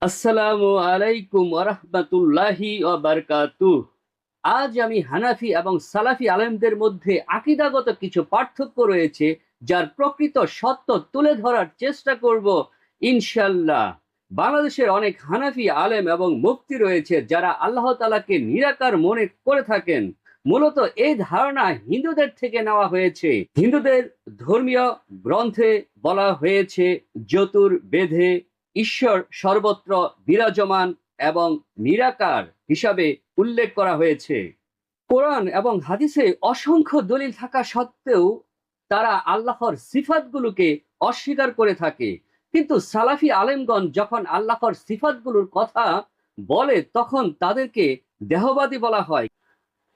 আসসালামু আলাইকুম ওরহমতুল্লাহি বারকাতুহ। আজ আমি হানাফি এবং সালাফি আলেমদের মধ্যে আকীদাগত কিছু পার্থক্য রয়েছে, যার প্রকৃত সত্য তুলে ধরার চেষ্টা করব ইনশাল্লাহ। বাংলাদেশের অনেক হানাফি আলেম এবং মুফতি রয়েছে যারা আল্লাহ তাআলাকে নিরাকার মনে করে থাকেন। মূলত এই ধারণা হিন্দুদের থেকে নেওয়া হয়েছে। হিন্দুদের ধর্মীয় গ্রন্থে বলা হয়েছে চতুর্বেদে ঈশ্বর সর্বত্র বিরাজমান এবং নিরাকার হিসাবে উল্লেখ করা হয়েছে। কোরআন এবং হাদিসে অসংখ্য দলিল থাকা সত্ত্বেও তারা আল্লাহর সিফাতগুলোকে অস্বীকার করে থাকে। কিন্তু সালাফি আলেমগণ যখন আল্লাহর সিফাতগুলোর কথা বলে তখন তাদেরকে দেহবাদী বলা হয়।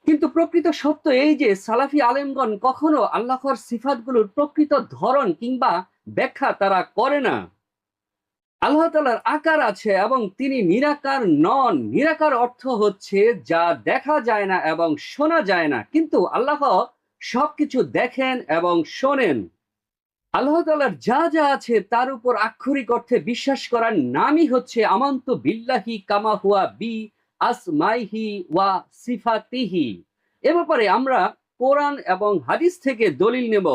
কিন্তু প্রকৃত সত্য এই যে সালাফি আলেমগণ কখনো আল্লাহর সিফাতগুলোর প্রকৃত ধরন কিংবা ব্যাখ্যা তারা করে না। আল্লাহ তাআলার আকার আছে এবং তিনি নিরাকার নন। নিরাকার অর্থ হচ্ছে যা দেখা যায় না এবং শোনা যায় না, কিন্তু আল্লাহ সবকিছু দেখেন এবং শোনেন। আল্লাহ তাআলার যা যা আছে তার উপর আক্ষরিক অর্থে বিশ্বাস করার নামই হচ্ছে আমান্তু বিল্লাহি কামা হুয়া বি আসমাইহি ওয়া সিফাতিহি। এ ব্যাপারে আমরা কোরআন এবং হাদিস থেকে দলিল নেব।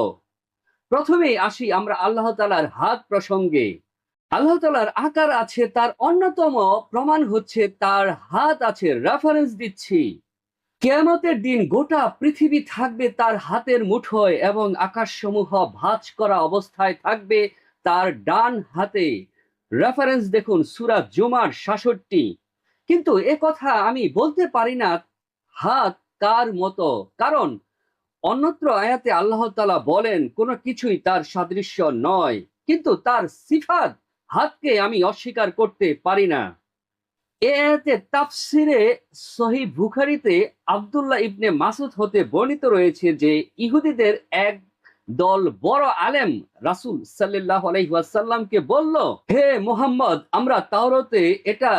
প্রথমেই আসি আমরা আল্লাহ তাআলার হাত প্রসঙ্গে। আল্লাহ তাআলার আকার আছে, তার অন্যতম প্রমাণ হচ্ছে তার হাত আছে। রেফারেন্স দিচ্ছি, কিয়ামতের দিন গোটা পৃথিবী থাকবে তার হাতের মুঠোয় এবং আকাশসমূহ ভাঁজ করা অবস্থায় থাকবে তার ডান হাতে। রেফারেন্স দেখুন সূরা জুমার 66। কিন্তু এ কথা আমি বলতে পারি না হাত কার মতো, কারণ অন্যত্র আয়াতে আল্লাহ তাআলা বলেন কোনো কিছুই তার সাদৃশ্য নয়। কিন্তু তার সিফাত হাতকে আমি অস্বীকার করতে পারি না। এ আয়াতে তাফসিরে সহিহ বুখারীতে আব্দুল্লাহ ইবনে মাসউদ হতে বর্ণিত রয়েছে যে ইহুদিদের এক দল বড় আলেম রাসূল সাল্লাল্লাহু আলাইহি ওয়াসাল্লামকে বলল, হে মুহাম্মদ, আমরা তাওরাতে এটা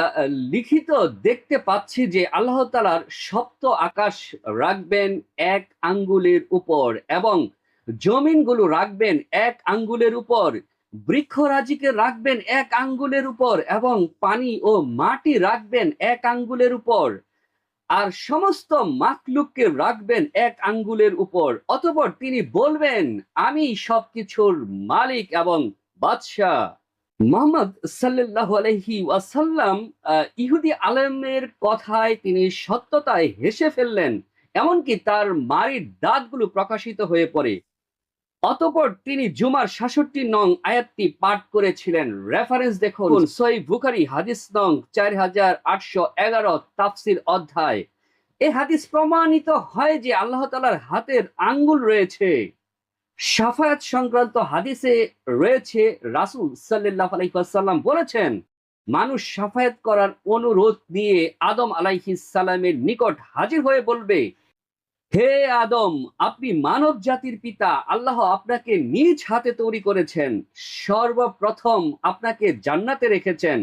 লিখিত দেখতে পাচ্ছি যে আল্লাহ তাআলার সপ্ত আকাশ রাখবেন এক আঙ্গুলের উপর এবং জমিনগুলো রাখবেন এক আঙ্গুলের উপর, বৃক্ষরাজিকে রাখবেন এক আঙ্গুলের উপর এবং পানি ও মাটি রাখবেন এক আঙ্গুলের উপর, আর সমস্ত মাখলুককে রাখবেন এক আঙ্গুলের উপর। অতঃপর তিনি বলবেন, আমি সবকিছুর মালিক এবং বাদশাহ। মোহাম্মদ সাল্লাল্লাহু আলাইহি ওয়াসাল্লাম ইহুদি আলেমের কথায় তিনি সত্যতায় হেসে ফেললেন, এমনকি তার মারির দাঁতগুলো প্রকাশিত হয়ে পড়ে। অতঃপর তিনি জুমার 66 নং আয়াতটি পাঠ করেছিলেন। রেফারেন্স দেখুন সহিহ বুখারী হাদিস নং 4811 তাফসির অধ্যায়। এই হাদিস প্রমাণিত হয় যে আল্লাহ তাআলার হাতের আঙ্গুল রয়েছে। শাফায়াত সংক্রান্ত হাদিসে রয়েছে রাসূল সাল্লাল্লাহু আলাইহি ওয়াসাল্লাম বলেছেন, মানুষ শাফায়াত করার অনুরোধ নিয়ে আদম আলাইহিস সালামের নিকট হাজির হয়ে বলবে, হে আদম, আপনি মানব জাতির পিতা। আল্লাহ আপনাকে নিজ হাতে তৈরি করেছেন। সর্বপ্রথম আপনাকে জান্নাতে রেখেছেন,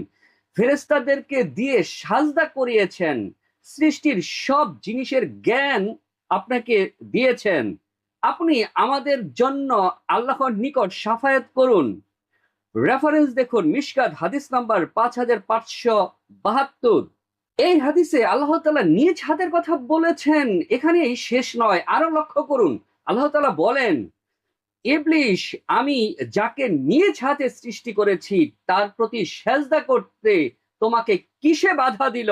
ফেরেশতাদেরকে দিয়ে সাজদা করিয়েছেন, সৃষ্টির সব জিনিসের জ্ঞান আপনাকে দিয়েছেন। আপনি আমাদের জন্য আল্লাহর নিকট শাফায়াত করুন। রেফারেন্স দেখুন মিশকাত হাদিস নাম্বার 5572। এই হাদিসে আল্লাহ তাআলা নিজ হাতের কথা বলেছেন। এখানেই শেষ নয়, আরো লক্ষ্য করুন। আল্লাহ তাআলা বলেন, ইবলিশ, আমি যাকে নিজ হাতে সৃষ্টি করেছি তার প্রতি সেজদা করতে তোমাকে কিসে বাধা দিল?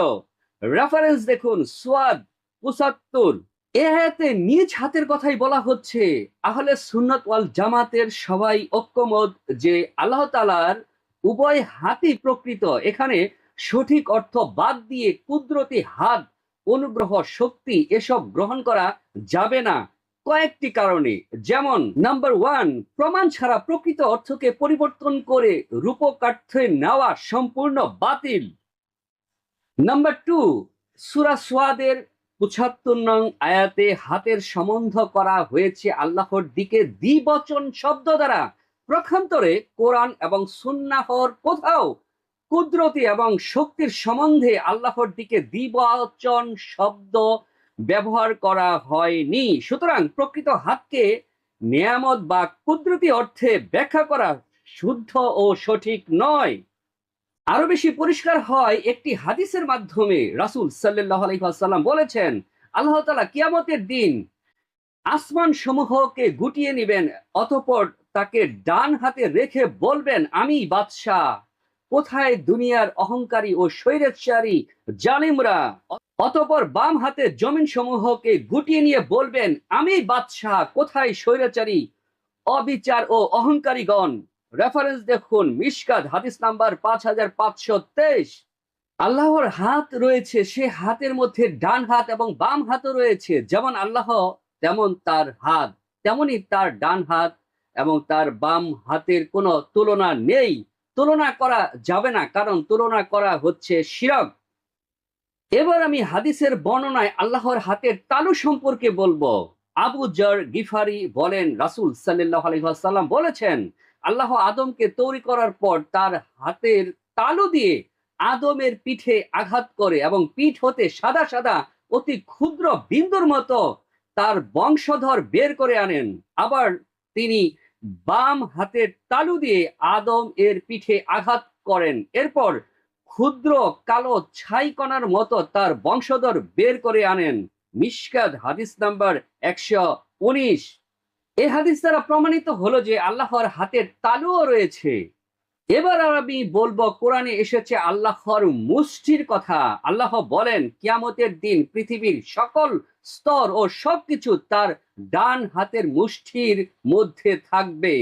রেফারেন্স দেখুন সুয়াদ ৭৫। এ আয়াতে নিজ হাতের কথাই বলা হচ্ছে। আহলে সুন্নাত ওয়াল জামাতের সবাই ঐক্যমত যে আল্লাহ তাআলার উভয় হাতই প্রকৃত। এখানে সঠিক অর্থ বাদ দিয়ে কুদরতি হাত, অনুগ্রহ, শক্তি এসব গ্রহণ করা যাবে না কয়েকটি কারণে। যেমন নাম্বার 1, প্রমাণ ছাড়া প্রকৃত অর্থকে পরিবর্তন করে রূপকার্থে নেওয়া সম্পূর্ণ বাতিল। নাম্বার 2, সূরা সোয়াদের ৭৫ নং আয়াতে হাতের সম্বন্ধ করা হয়েছে আল্লাহর দিকে দ্বিবচন শব্দ দ্বারা। প্রক্ষান্তরে কোরআন এবং সুন্নাহর কোথাও কুদরতি এবং শক্তির সম্বন্ধে আল্লাহর দিকে দ্বিবচন শব্দ ব্যবহার করা হয়নি। সুতরাং প্রকৃত হাতকে নিয়ামত বা কুদরতি অর্থে ব্যাখ্যা করা শুদ্ধ ও সঠিক নয়। আরো বেশি পরিষ্কার হয় একটি হাদিসের মাধ্যমে। রাসূল সাল্লাল্লাহু আলাইহি ওয়াসাল্লাম বলেছেন, আল্লাহ তাআলা কিয়ামতের দিন আসমান সমূহকে গুটিয়ে নিবেন, অতঃপর তাকে ডান হাতে রেখে বলবেন, আমি বাদশাহ, কোথায় দুনিয়ার অহংকারী ও স্বৈরাচারী জালিমরা? অতঃপর বাম হাতে জমিন সমূহকে গুটিয়ে নিয়ে বলবেন, আমি বাদশাহ, কোথায় স্বৈরাচারী অবিচার ও অহংকারীগণ? রেফারেন্স দেখুন মিশকাত, হাদিস নাম্বার 5523। আল্লাহর হাত রয়েছে, সে হাতের মধ্যে ডান হাত এবং বাম হাতও রয়েছে। যেমন আল্লাহ তেমন তার হাত, তেমনি তার ডান হাত এবং তার বাম হাতের কোনো তুলনা নেই। তুলনা করা যাবে না, কারণ তুলনা করা হচ্ছে শিরক। এবার আমি হাদিসের বর্ণনায় আল্লাহর হাতের তালু সম্পর্কে বলবো। আবু জর গিফারি বলেন, রাসূল সাল্লাল্লাহু আলাইহি ওয়াসাল্লাম বলেছেন, আল্লাহ আদমকে তৈরি করার পর তার হাতের তালু দিয়ে আদমের পিঠে আঘাত করে এবং পিঠ হতে সাদা সাদা অতি ক্ষুদ্র বিন্দুর মতো তার বংশধর বের করে আনেন। আবার তিনি বাম হাতের তালু দিয়ে আদম এর পিঠে আঘাত করেন। এরপর ক্ষুদ্র কালো ছাই কণার মতো তার বংশধর বের করে আনেন। মিশকাত, হাদিস নাম্বার 119। এই হাদিস দ্বারা প্রমাণিত হলো যে আল্লাহর হাতের তালুও রয়েছে। এবার আমি বলবো, কোরআনে এসেছে আল্লাহর মুষ্টির কথা। আল্লাহ বলেন, কিয়ামতের দিন পৃথিবীর সকল স্তর ও সবকিছু তার ডান হাতের মুষ্টির মধ্যে থাকবে।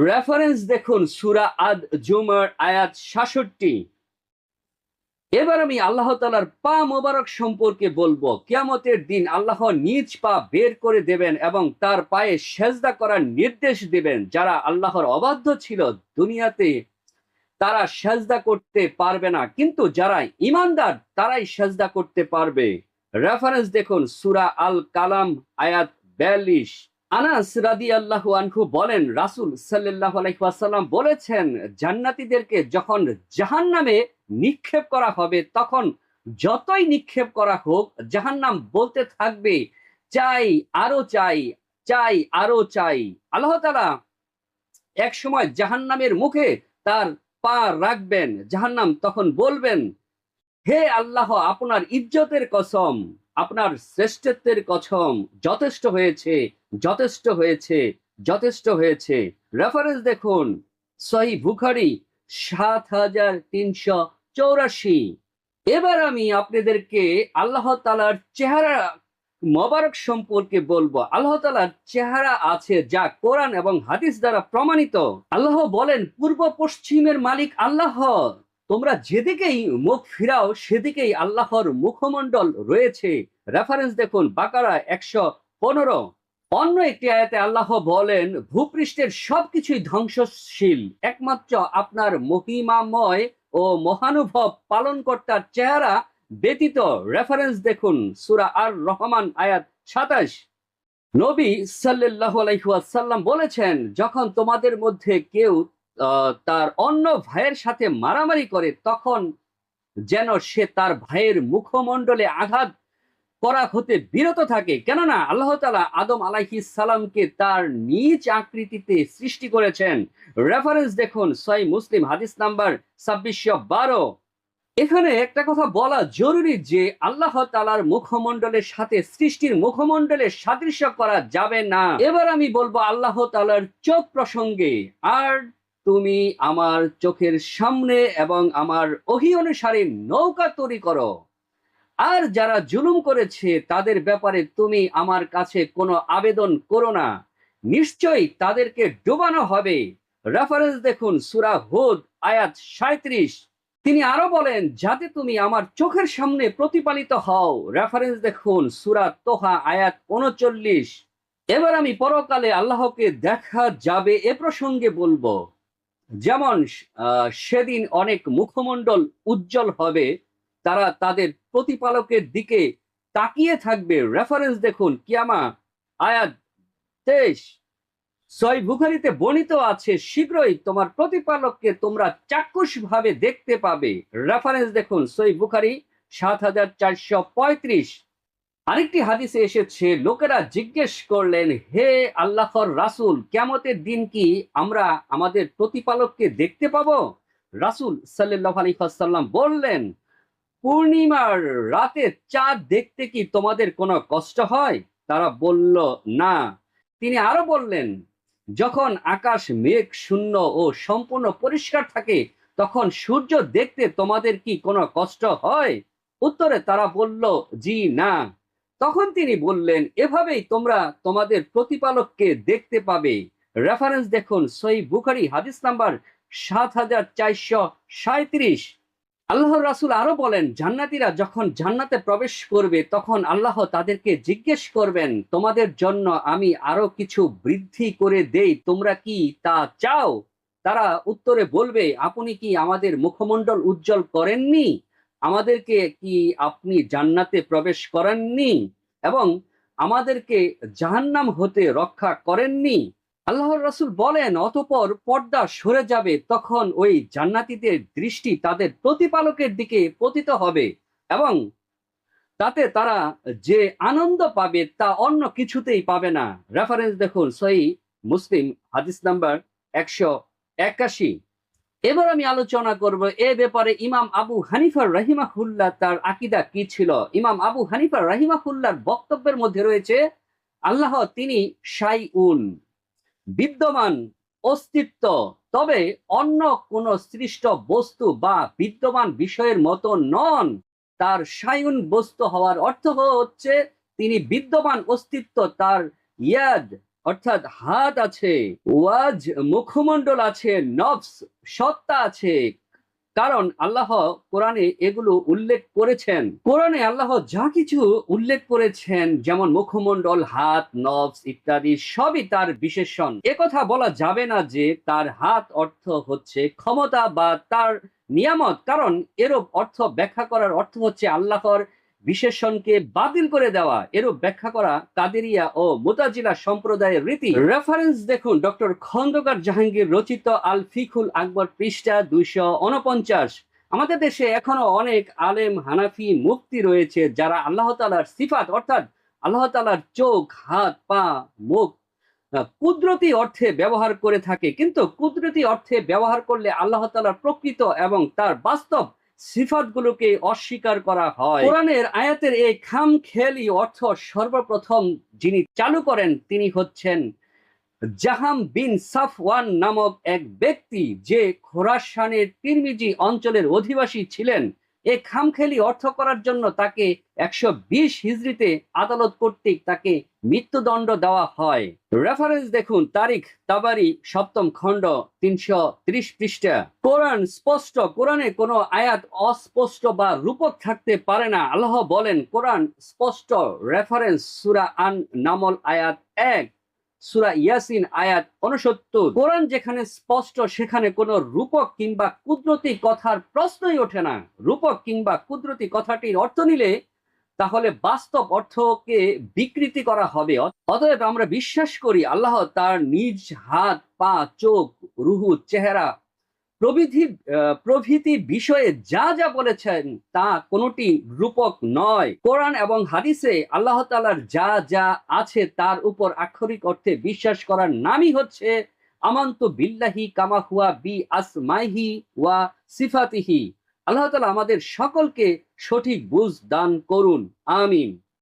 রেফারেন্স দেখুন সূরা আদ জুমার আয়াত 66। এবার আমি আল্লাহ তাআলার পা মোবারক সম্পর্কে বলবো। কিয়ামতের দিন আল্লাহ নিজ পা বের করে দেবেন এবং তার পায়ে সেজদা করার নির্দেশ দেবেন। যারা আল্লাহর অবাধ্য ছিল দুনিয়াতে, তারা সেজদা করতে পারবে না, কিন্তু যারা ঈমানদার তারাই সেজদা করতে পারবে। রেফারেন্স দেখুন সূরা আল কালাম আয়াত 42। আনাস রাদিয়াল্লাহু আনহু বলেন, রাসূল সাল্লাল্লাহু আলাইহি ওয়াসাল্লাম বলেছেন, জান্নাতীদেরকে যখন জাহান্নামে নিক্ষেপ করা হবে, তখন যতই নিক্ষেপ করা হোক, জাহান্নাম বলতে থাকবে, চাই, আরো চাই, চাই, আরো চাই। আল্লাহ তাআলা এক সময় জাহান্নামের মুখে তার পা রাখবেন। জাহান্নাম তখন বলবেন, হে আল্লাহ, আপনার ইজ্জতের কসম, আপনার শ্রেষ্ঠত্বের কসম, যথেষ্ট হয়েছে, যথেষ্ট হয়েছে, যথেষ্ট হয়েছে। রেফারেন্স দেখুন সহিহ বুখারী 7384। এবার আমি আপনাদেরকে আল্লাহ তাআলার চেহারা মোবারক সম্পর্কে বলবো। আল্লাহ তাআলার চেহারা আছে যা কোরআন এবং হাদিস দ্বারা প্রমাণিত। আল্লাহ বলেন, পূর্ব পশ্চিমের মালিক আল্লাহ, তোমরা যেদিকেই মুখ ফিরাও সেদিকেই আল্লাহর মুখমণ্ডল রয়েছে। রেফারেন্স দেখুন বাকারা 115। অন্য একটি আয়াতে আল্লাহ বলেন, ভূপৃষ্ঠের সবকিছুই ধ্বংসশীল, একমাত্র আপনার মহিমাময় ও মহানুভব পালনকর্তার চেহারা ব্যতীত। রেফারেন্স দেখুন সূরা আর রহমান আয়াত 27। নবী সাল্লাল্লাহু আলাইহি ওয়াসাল্লাম বলেছেন, যখন তোমাদের মধ্যে কেউ তার অন্য ভাইয়ের সাথে মারামারি করে, তখন যেন সে তার ভাইয়ের মুখমণ্ডলে আঘাত করা হতে বিরত থাকে, কেননা আল্লাহ তাআলা আদম আলাইহিস সালামকে তার নিজ আকৃতিতে সৃষ্টি করেছেন। রেফারেন্স দেখুন সহিহ মুসলিম, হাদিস নাম্বার 2612। এখানে একটা কথা বলা জরুরি যে আল্লাহ তাআলার মুখমণ্ডলের সাথে সৃষ্টির মুখমণ্ডলের সাদৃশ্য করা যাবে না। এবার আমি বলবো আল্লাহ তাআলার চোখ প্রসঙ্গে, আর তুমি আমার চোখের সামনে এবং আমার ওহী অনুসারে নৌকা তৈরি করো, আর যারা জুলুম করেছে তাদের ব্যাপারে তুমি আমার কাছে কোনো আবেদন করো না, নিশ্চয়ই তাদেরকে ডুবানো হবে। রেফারেন্স দেখুন সূরা হুদ আয়াত 37। তিনি আরো বলেন, যাতে তুমি আমার চোখের সামনে প্রতিপালিত হও। রেফারেন্স দেখুন সূরা তোহা আয়াত 39। এবার আমি পরকালে আল্লাহকে দেখা যাবে এ প্রসঙ্গে বলবো। যেমন সেদিন অনেক মুখমণ্ডল উজ্জ্বল হবে, তারা তাদের প্রতিপালকের দিকে তাকিয়ে থাকবে। রেফারেন্স দেখুন কিয়ামা আয়াত 23। সহিহ বুখারীতে বর্ণিত আছে, শীঘ্রই তোমার প্রতিপালককে তোমরা চাক্ষুষ ভাবে দেখতে পাবে। রেফারেন্স দেখুন সহিহ বুখারী 7435। আরেকটি হাদিসে এসেছে, লোকেরা জিজ্ঞেস করলেন, হে আল্লাহর রাসূল, কিয়ামতের দিন কি আমরা আমাদের প্রতিপালককে দেখতে পাবো? রাসূল সাল্লাল্লাহু আলাইহি ওয়াসাল্লাম বললেন, পূর্ণিমার রাতে চাঁদ দেখতে কি তোমাদের কোনো কষ্ট হয়? তারা বলল, না। তিনি আরো বললেন, যখন আকাশ মেঘ শূন্য ও সম্পূর্ণ পরিষ্কার থাকে তখন সূর্য দেখতে তোমাদের কি কোনো কষ্ট হয়? উত্তরে তারা বলল, জি না। তখন তিনি বললেন, এভাবেই তোমরা তোমাদের প্রতিপালককে দেখতে পাবে। রেফারেন্স দেখুন সহিহ বুখারী হাদিস নাম্বার ৭৪৩৭। আল্লাহর রাসূল আরো বলেন, জান্নাতীরা যখন জান্নাতে প্রবেশ করবে তখন আল্লাহ তাদেরকে জিজ্ঞেস করবেন, তোমাদের জন্য আমি আরো কিছু বৃদ্ধি করে দেই, তোমরা কি তা চাও? তারা উত্তরে বলবে, আপনি কি আমাদের মুখমণ্ডল উজ্জ্বল করেননি? আমাদেরকে কি আপনি জান্নাতে প্রবেশ করাননি এবং আমাদেরকে জাহান্নাম হতে রক্ষা করেননি? আল্লাহর রাসূল বলেন, অতঃপর পর্দা সরে যাবে, তখন ওই জান্নাতীদের দৃষ্টি তাদের প্রতিপালকের দিকে পতিত হবে এবং তাতে তারা যে আনন্দ পাবে তা অন্য কিছুতেই পাবে না। রেফারেন্স দেখুন সহিহ মুসলিম হাদিস নাম্বার ১৮১। এবার আমি আলোচনা করব এ ব্যাপারে ইমাম আবু হানিফা রাহিমাহুল্লাহ তার আকীদা কি ছিল। ইমাম আবু হানিফা রাহিমাহুল্লাহর বক্তব্যের মধ্যে রয়েছে, আল্লাহ তিনি শাইউন, বিদ্যমান, অস্তিত্ব, তবে অন্য কোন সৃষ্ট বস্তু বা বিদ্যমান বিষয়ের মতো নন। তার শায়ুন বস্তু হওয়ার অর্থ হচ্ছে তিনি বিদ্যমান অস্তিত্ব, তার ইয়াদ অর্থাৎ হাত আছে, ওয়াজ মুখমণ্ডল আছে, নফস সত্তা আছে। কারণ আল্লাহ কোরআনে এগুলো উল্লেখ করেছেন। কোরআনে আল্লাহ যা কিছু উল্লেখ করেছেন যেমন মুখমণ্ডল, হাত, নফস ইত্যাদি সবই তার বিশেষণ। একথা বলা যাবে না যে তার হাত অর্থ হচ্ছে ক্ষমতা বা তার নিয়ামত, কারণ এরূপ অর্থ ব্যাখ্যা করার অর্থ হচ্ছে আল্লাহর বিশেষণকে বাতিল করে দেওয়া। এরূপ ব্যাখ্যা করা কাদেরিয়া ও মুতাজিলা সম্প্রদায়ের রীতি। রেফারেন্স দেখুন ডক্টর খন্দকার জাহাঙ্গীর রচিত আল ফিকুল আকবর, পৃষ্ঠা ২৪৯। আমাদের দেশে এখনো অনেক আলেম হানাফি মুফতি রয়েছে যারা আল্লাহ তাআলার সিফাত অর্থাৎ আল্লাহ তাআলার চোখ, হাত, পা, মুখ কুদরতি অর্থে ব্যবহার করে থাকে, কিন্তু কুদরতি অর্থে ব্যবহার করলে আল্লাহ তাআলার প্রকৃত এবং তার বাস্তব সিফাতগুলোকে অস্বীকার করা হয়। কোরআনের আয়াতের এই খামখেয়ালি অর্থ সর্বপ্রথম যিনি চালু করেন তিনি হচ্ছেন জাহাম বিন সাফওয়ান নামক এক ব্যক্তি, যে খোরাসানের তিরমিজি অঞ্চলের অধিবাসী ছিলেন। এই খামখেয়ালি অর্থ করার জন্য তাকে ১২০ হিজরিতে আদালত কর্তৃক তাকে মৃত্যুদণ্ড দেওয়া হয়। রেফারেন্স দেখুন তারিখ তাবারি সপ্তম খণ্ড ৩৩০ পৃষ্ঠা। কোরআন স্পষ্ট, কোরআনে কোনো আয়াত অস্পষ্ট বা রূপক থাকতে পারে না। আল্লাহ বলেন, কোরআন স্পষ্ট। রেফারেন্স সূরা আন নামল আয়াত ১, সূরা ইয়াসিন আয়াত ৬৯। কোরআন যেখানে স্পষ্ট সেখানে কোনো রূপক কিংবা কুদরতি কথার প্রশ্নই ওঠে না। রূপক কিংবা কুদরতি কথাটির অর্থ নিলে তাহলে বাস্তব অর্থকে বিকৃতি করা হবে। অতএব আমরা বিশ্বাস করি আল্লাহ তার নিজ হাত, পা, চোখ, রুহু, চেহারা প্রভৃতি বিষয়ে যা যা বলেছেন তা কোনোটি রূপক নয়। কোরআন এবং হাদিসে আল্লাহ তাআলার যা যা আছে তার উপর আক্ষরিক অর্থে বিশ্বাস করার নামই হচ্ছে আমান্তু বিল্লাহি কামা হুয়া বি আসমাইহি ওয়া সিফাতিহি। আল্লাহ তাআলা আমাদের সকলকে সঠিক বুঝ দান করুন, আমিন।